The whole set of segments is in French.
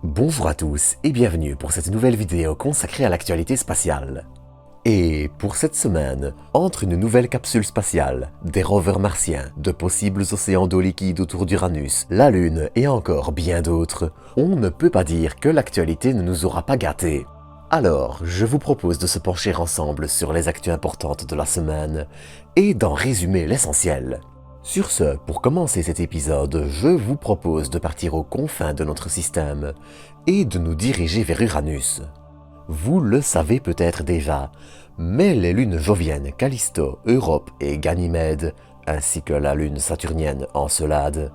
Bonjour à tous et bienvenue pour cette nouvelle vidéo consacrée à l'actualité spatiale. Et pour cette semaine, entre une nouvelle capsule spatiale, des rovers martiens, de possibles océans d'eau liquide autour d'Uranus, la Lune et encore bien d'autres, on ne peut pas dire que l'actualité ne nous aura pas gâtés. Alors, je vous propose de se pencher ensemble sur les actus importantes de la semaine et d'en résumer l'essentiel. Sur ce, pour commencer cet épisode, je vous propose de partir aux confins de notre système et de nous diriger vers Uranus. Vous le savez peut-être déjà, mais les lunes joviennes Callisto, Europe et Ganymède, ainsi que la lune saturnienne Encelade,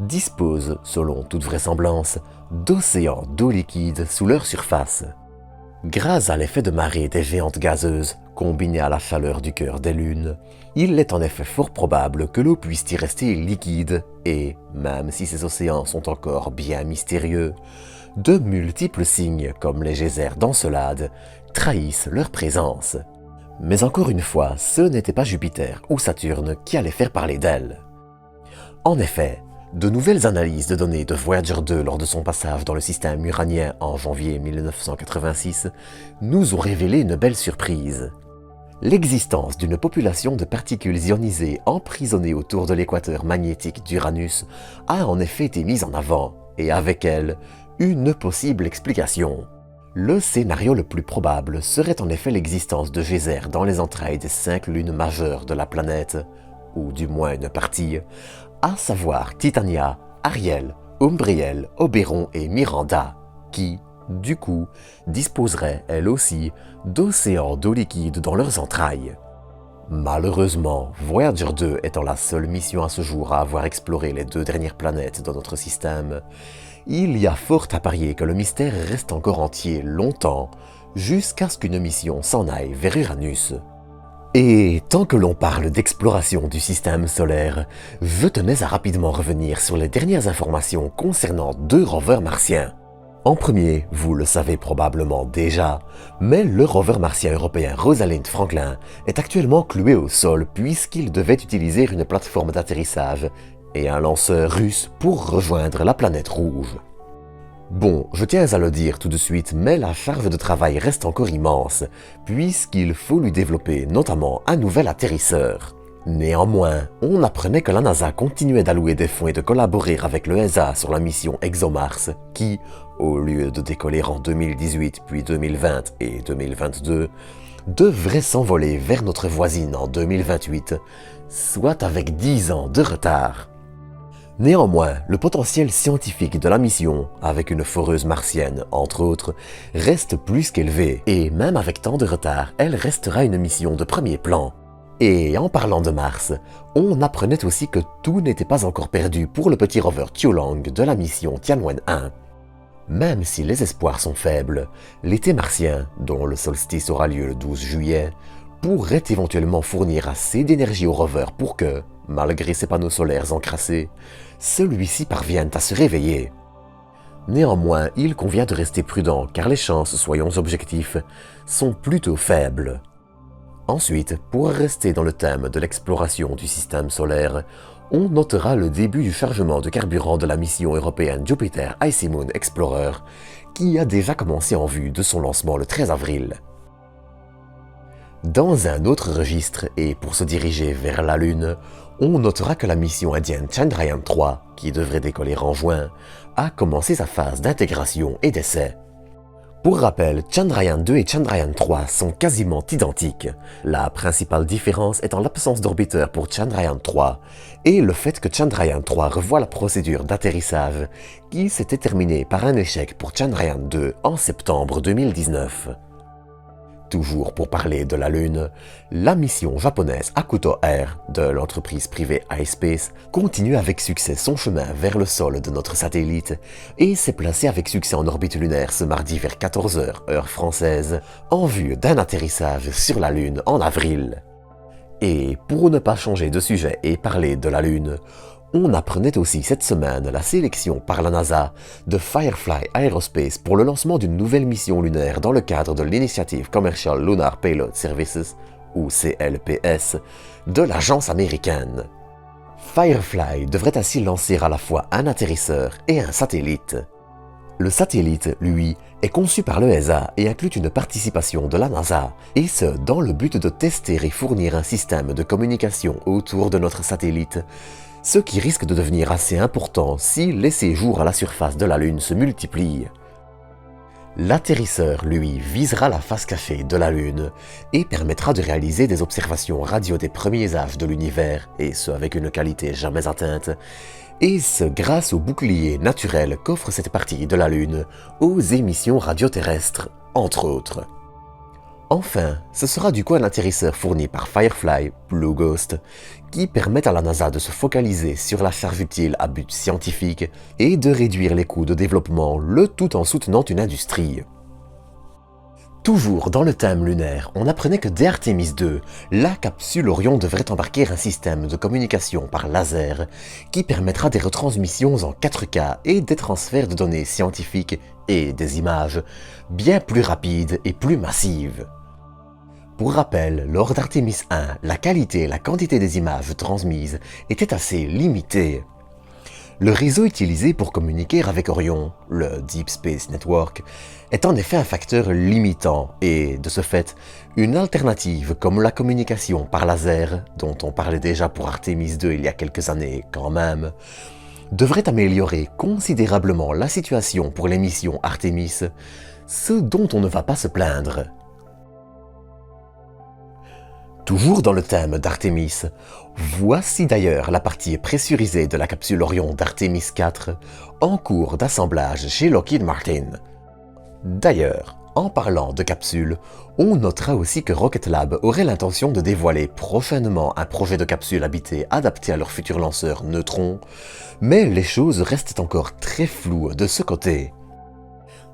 disposent, selon toute vraisemblance, d'océans d'eau liquide sous leur surface. Grâce à l'effet de marée des géantes gazeuses, combiné à la chaleur du cœur des lunes, il est en effet fort probable que l'eau puisse y rester liquide et, même si ces océans sont encore bien mystérieux, de multiples signes comme les geysers d'Encelade trahissent leur présence. Mais encore une fois, ce n'était pas Jupiter ou Saturne qui allaient faire parler d'elle. En effet, de nouvelles analyses de données de Voyager 2 lors de son passage dans le système uranien en janvier 1986 nous ont révélé une belle surprise. L'existence d'une population de particules ionisées emprisonnées autour de l'équateur magnétique d'Uranus a en effet été mise en avant, et avec elle, une possible explication. Le scénario le plus probable serait en effet l'existence de geysers dans les entrailles des 5 lunes majeures de la planète, ou du moins une partie, à savoir Titania, Ariel, Umbriel, Oberon et Miranda, qui, du coup, disposeraient, elles aussi, d'océans d'eau liquide dans leurs entrailles. Malheureusement, Voyager 2 étant la seule mission à ce jour à avoir exploré les 2 dernières planètes dans notre système, il y a fort à parier que le mystère reste encore entier longtemps, jusqu'à ce qu'une mission s'en aille vers Uranus. Et tant que l'on parle d'exploration du système solaire, je tenais à rapidement revenir sur les dernières informations concernant 2 rovers martiens. En premier, vous le savez probablement déjà, mais le rover martien européen Rosalind Franklin est actuellement cloué au sol puisqu'il devait utiliser une plateforme d'atterrissage et un lanceur russe pour rejoindre la planète rouge. Bon, je tiens à le dire tout de suite, mais la charge de travail reste encore immense, puisqu'il faut lui développer notamment un nouvel atterrisseur. Néanmoins, on apprenait que la NASA continuait d'allouer des fonds et de collaborer avec le ESA sur la mission ExoMars, qui, au lieu de décoller en 2018 puis 2020 et 2022, devrait s'envoler vers notre voisine en 2028, soit avec 10 ans de retard. Néanmoins, le potentiel scientifique de la mission, avec une foreuse martienne entre autres, reste plus qu'élevé, et même avec tant de retard, elle restera une mission de premier plan. Et en parlant de Mars, on apprenait aussi que tout n'était pas encore perdu pour le petit rover Tuolang de la mission Tianwen-1. Même si les espoirs sont faibles, l'été martien, dont le solstice aura lieu le 12 juillet, pourrait éventuellement fournir assez d'énergie au rover pour que, malgré ses panneaux solaires encrassés, celui-ci parvienne à se réveiller. Néanmoins, il convient de rester prudent car les chances, soyons objectifs, sont plutôt faibles. Ensuite, pour rester dans le thème de l'exploration du système solaire, on notera le début du chargement de carburant de la mission européenne Jupiter Icy Moon Explorer, qui a déjà commencé en vue de son lancement le 13 avril. Dans un autre registre, et pour se diriger vers la Lune, on notera que la mission indienne Chandrayaan-3, qui devrait décoller en juin, a commencé sa phase d'intégration et d'essai. Pour rappel, Chandrayaan-2 et Chandrayaan-3 sont quasiment identiques, la principale différence étant l'absence d'orbiteur pour Chandrayaan-3 et le fait que Chandrayaan-3 revoit la procédure d'atterrissage qui s'était terminée par un échec pour Chandrayaan-2 en septembre 2019. Toujours pour parler de la Lune, la mission japonaise Hakuto Air de l'entreprise privée iSpace continue avec succès son chemin vers le sol de notre satellite et s'est placée avec succès en orbite lunaire ce mardi vers 14h heure française en vue d'un atterrissage sur la Lune en avril. Et pour ne pas changer de sujet et parler de la Lune, on apprenait aussi cette semaine la sélection par la NASA de Firefly Aerospace pour le lancement d'une nouvelle mission lunaire dans le cadre de l'Initiative Commercial Lunar Payload Services, ou CLPS, de l'agence américaine. Firefly devrait ainsi lancer à la fois un atterrisseur et un satellite. Le satellite, lui, est conçu par l'ESA et inclut une participation de la NASA, et ce, dans le but de tester et fournir un système de communication autour de notre satellite, ce qui risque de devenir assez important si les séjours à la surface de la Lune se multiplient. L'atterrisseur, lui, visera la face cachée de la Lune et permettra de réaliser des observations radio des premiers âges de l'univers, et ce avec une qualité jamais atteinte, et ce grâce au bouclier naturel qu'offre cette partie de la Lune aux émissions radioterrestres, entre autres. Enfin, ce sera du coup un atterrisseur fourni par Firefly, Blue Ghost, qui permet à la NASA de se focaliser sur la charge utile à but scientifique et de réduire les coûts de développement, le tout en soutenant une industrie. Toujours dans le thème lunaire, on apprenait que dès Artemis II, la capsule Orion devrait embarquer un système de communication par laser qui permettra des retransmissions en 4K et des transferts de données scientifiques et des images bien plus rapides et plus massives. Pour rappel, lors d'Artemis I, la qualité et la quantité des images transmises étaient assez limitées. Le réseau utilisé pour communiquer avec Orion, le Deep Space Network, est en effet un facteur limitant et, de ce fait, une alternative comme la communication par laser, dont on parlait déjà pour Artemis II il y a quelques années quand même, devrait améliorer considérablement la situation pour les missions Artemis, ce dont on ne va pas se plaindre. Toujours dans le thème d'Artemis, voici d'ailleurs la partie pressurisée de la capsule Orion d'Artemis IV en cours d'assemblage chez Lockheed Martin. D'ailleurs, en parlant de capsule, on notera aussi que Rocket Lab aurait l'intention de dévoiler prochainement un projet de capsule habitée adapté à leur futur lanceur Neutron, mais les choses restent encore très floues de ce côté.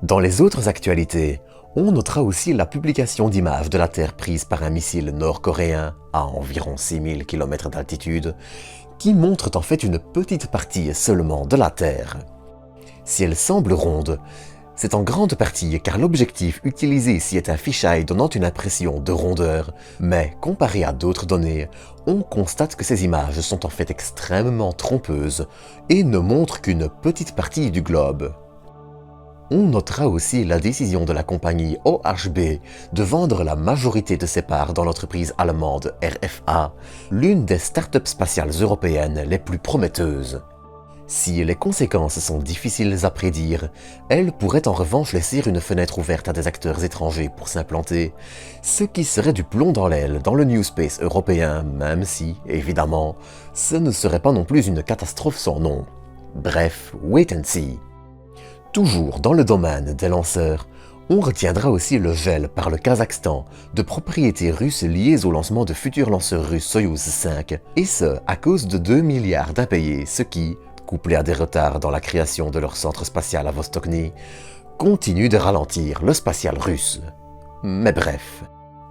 Dans les autres actualités, on notera aussi la publication d'images de la Terre prises par un missile nord-coréen à environ 6000 km d'altitude, qui montrent en fait une petite partie seulement de la Terre. Si elle semble ronde, c'est en grande partie car l'objectif utilisé ici est un fisheye donnant une impression de rondeur, mais comparé à d'autres données, on constate que ces images sont en fait extrêmement trompeuses et ne montrent qu'une petite partie du globe. On notera aussi la décision de la compagnie OHB de vendre la majorité de ses parts dans l'entreprise allemande RFA, l'une des startups spatiales européennes les plus prometteuses. Si les conséquences sont difficiles à prédire, elles pourraient en revanche laisser une fenêtre ouverte à des acteurs étrangers pour s'implanter, ce qui serait du plomb dans l'aile dans le New Space européen, même si, évidemment, ce ne serait pas non plus une catastrophe sans nom. Bref, wait and see. Toujours dans le domaine des lanceurs, on retiendra aussi le gel par le Kazakhstan de propriétés russes liées au lancement de futurs lanceurs russes Soyouz 5, et ce à cause de 2 milliards d'impayés, ce qui, couplé à des retards dans la création de leur centre spatial à Vostochny, continue de ralentir le spatial russe. Mais bref,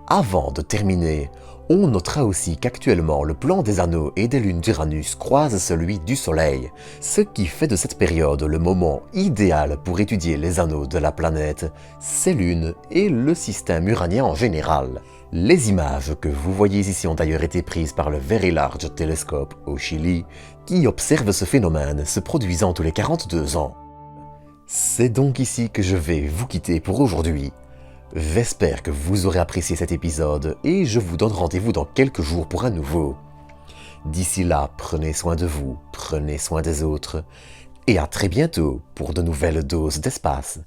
avant de terminer, on notera aussi qu'actuellement le plan des anneaux et des lunes d'Uranus croise celui du Soleil, ce qui fait de cette période le moment idéal pour étudier les anneaux de la planète, ses lunes et le système uranien en général. Les images que vous voyez ici ont d'ailleurs été prises par le Very Large Telescope au Chili, qui observe ce phénomène se produisant tous les 42 ans. C'est donc ici que je vais vous quitter pour aujourd'hui. J'espère que vous aurez apprécié cet épisode et je vous donne rendez-vous dans quelques jours pour un nouveau. D'ici là, prenez soin de vous, prenez soin des autres et à très bientôt pour de nouvelles doses d'espace.